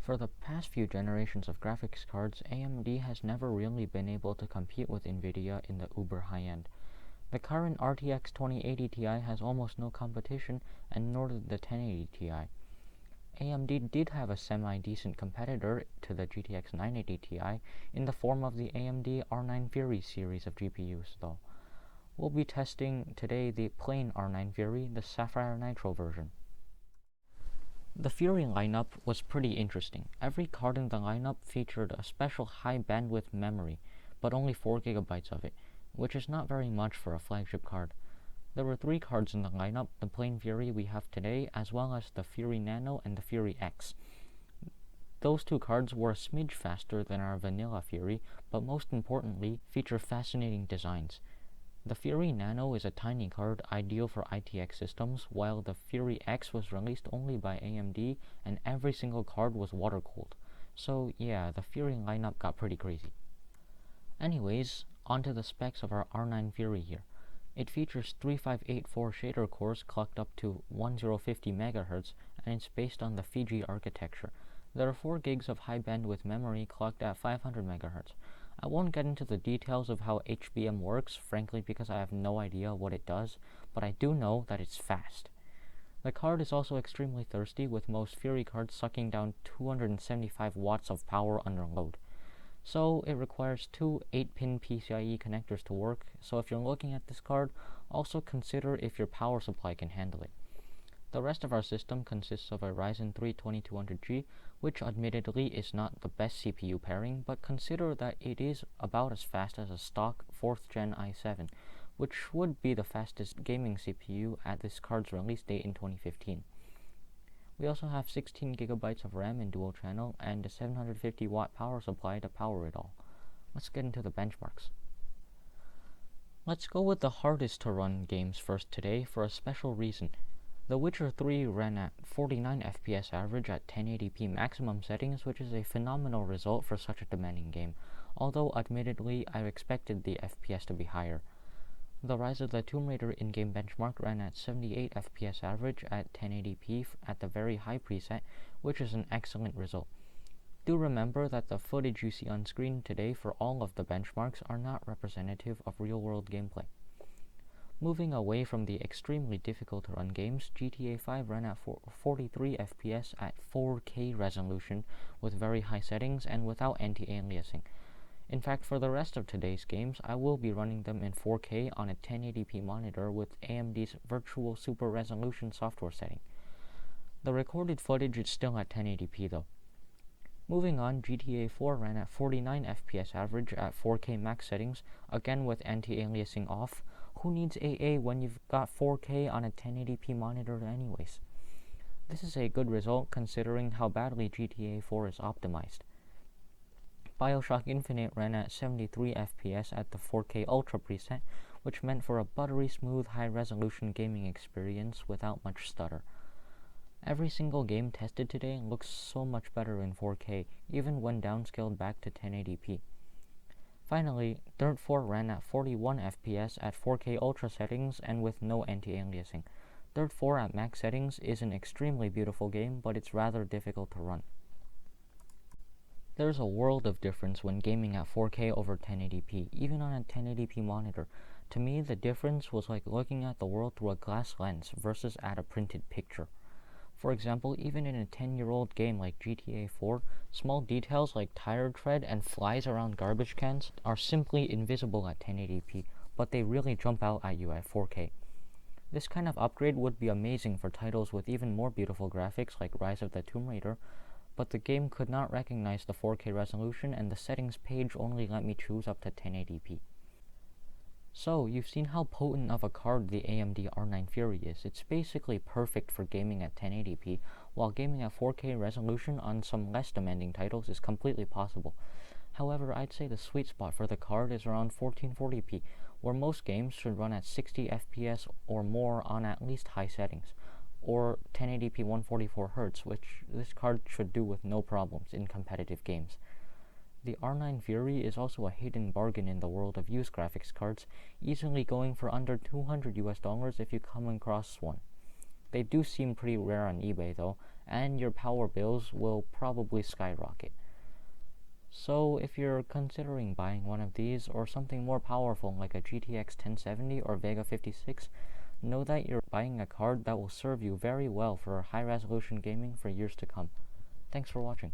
For the past few generations of graphics cards, AMD has never really been able to compete with Nvidia in the uber high-end. The current RTX 2080 Ti has almost no competition, and nor did the 1080 Ti. AMD did have a semi-decent competitor to the GTX 980 Ti in the form of the AMD R9 Fury series of GPUs, though. We'll be testing today the plain R9 Fury, the Sapphire Nitro version. The Fury lineup was pretty interesting. Every card in the lineup featured a special high bandwidth memory, but only 4GB of it, which is not very much for a flagship card. There were 3 cards in the lineup, the plain Fury we have today, as well as the Fury Nano and the Fury X. Those 2 cards were a smidge faster than our vanilla Fury, but most importantly, feature fascinating designs. The Fury Nano is a tiny card ideal for ITX systems, while the Fury X was released only by AMD and every single card was water-cooled. So yeah, the Fury lineup got pretty crazy. Anyways, onto the specs of our R9 Fury here. It features 3584 shader cores clocked up to 1050 MHz, and it's based on the Fiji architecture. There are 4 gigs of high bandwidth memory clocked at 500 MHz. I won't get into the details of how HBM works, frankly because I have no idea what it does, but I do know that it's fast. The card is also extremely thirsty, with most Fury cards sucking down 275 watts of power under load. So it requires 2 8-pin PCIe connectors to work, so if you're looking at this card, also consider if your power supply can handle it. The rest of our system consists of a Ryzen 3 2200G, which admittedly is not the best CPU pairing, but consider that it is about as fast as a stock 4th gen i7, which would be the fastest gaming CPU at this card's release date in 2015. We also have 16GB of RAM in dual channel and a 750 watt power supply to power it all. Let's get into the benchmarks. Let's go with the hardest to run games first today for a special reason. The Witcher 3 ran at 49 FPS average at 1080p maximum settings, which is a phenomenal result for such a demanding game, although admittedly I expected the FPS to be higher. The Rise of the Tomb Raider in-game benchmark ran at 78 FPS average at 1080p at the very high preset, which is an excellent result. Do remember that the footage you see on screen today for all of the benchmarks are not representative of real-world gameplay. Moving away from the extremely difficult to run games, GTA 5 ran at 43 FPS at 4K resolution with very high settings and without anti-aliasing. In fact, for the rest of today's games, I will be running them in 4K on a 1080p monitor with AMD's Virtual Super Resolution software setting. The recorded footage is still at 1080p though. Moving on, GTA 4 ran at 49 FPS average at 4K max settings, again with anti-aliasing off. Who needs AA when you've got 4K on a 1080p monitor anyways? This is a good result considering how badly GTA 4 is optimized. BioShock Infinite ran at 73 FPS at the 4K Ultra preset, which meant for a buttery smooth high-resolution gaming experience without much stutter. Every single game tested today looks so much better in 4K, even when downscaled back to 1080p. Finally, Dirt 4 ran at 41 FPS at 4K Ultra settings and with no anti-aliasing. Dirt 4 at max settings is an extremely beautiful game, but it's rather difficult to run. There's a world of difference when gaming at 4K over 1080p, even on a 1080p monitor. To me, the difference was like looking at the world through a glass lens versus at a printed picture. For example, even in a 10-year-old game like GTA 4, small details like tire tread and flies around garbage cans are simply invisible at 1080p, but they really jump out at you at 4K. This kind of upgrade would be amazing for titles with even more beautiful graphics like Rise of the Tomb Raider, but the game could not recognize the 4K resolution and the settings page only let me choose up to 1080p. So, you've seen how potent of a card the AMD R9 Fury is. It's basically perfect for gaming at 1080p, while gaming at 4K resolution on some less demanding titles is completely possible. However, I'd say the sweet spot for the card is around 1440p, where most games should run at 60 FPS or more on at least high settings, or 1080p 144Hz, which this card should do with no problems in competitive games. The R9 Fury is also a hidden bargain in the world of used graphics cards, easily going for under $200 if you come across one. They do seem pretty rare on eBay though, and your power bills will probably skyrocket. So if you're considering buying one of these or something more powerful like a GTX 1070 or Vega 56, know that you're buying a card that will serve you very well for high-resolution gaming for years to come. Thanks for watching.